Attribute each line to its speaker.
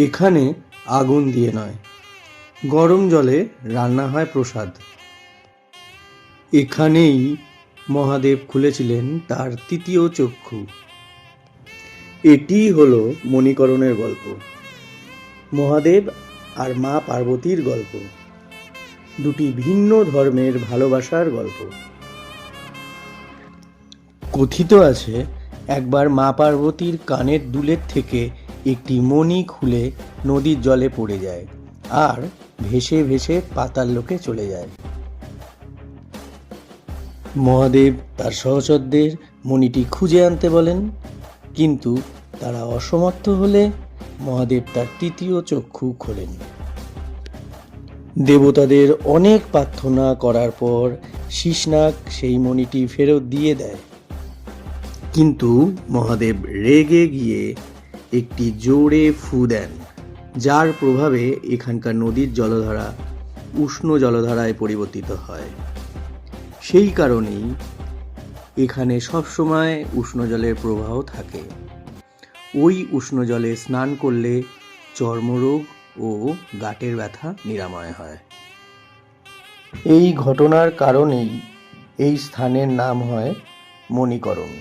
Speaker 1: এখানে আগুন দিয়ে নয়, গরম জলে রান্না হয় প্রসাদ। এখানেই মহাদেব খুলেছিলেন তার তৃতীয় চক্ষু। এটিই হলো মণিকরণের গল্প, মহাদেব আর মা পার্বতীর গল্প, দুটি ভিন্ন ধর্মের ভালোবাসার গল্প। কথিত আছে, একবার মা পার্বতীর কানের দুলের থেকে একটি মণি খুলে নদীর জলে পড়ে যায় আর ভেসে ভেসে পাতাল লোকে চলে যায়। মহাদেব তার সহচরদের মণিটি খুঁজে আনতে বলেন, কিন্তু তারা অসমর্থ হলে মহাদেব তার তৃতীয় চক্ষু খোলেন। দেবতাদের অনেক প্রার্থনা করার পর শীষনাগ সেই মণিটি ফেরত দিয়ে দেয়, কিন্তু মহাদেব রেগে গিয়ে একটি জোরে ফু দেন, যার প্রভাবে এখানকার নদীর জলধারা উষ্ণ জলধারায় পরিবর্তিত হয়। সেই কারণেই এখানে সবসময় উষ্ণ জলের প্রবাহ থাকে। ওই উষ্ণ জলে স্নান করলে চর্মরোগ ও গাঁটের ব্যথা নিরাময় হয়। এই ঘটনার কারণেই এই স্থানের নাম হয় মণিকরণ।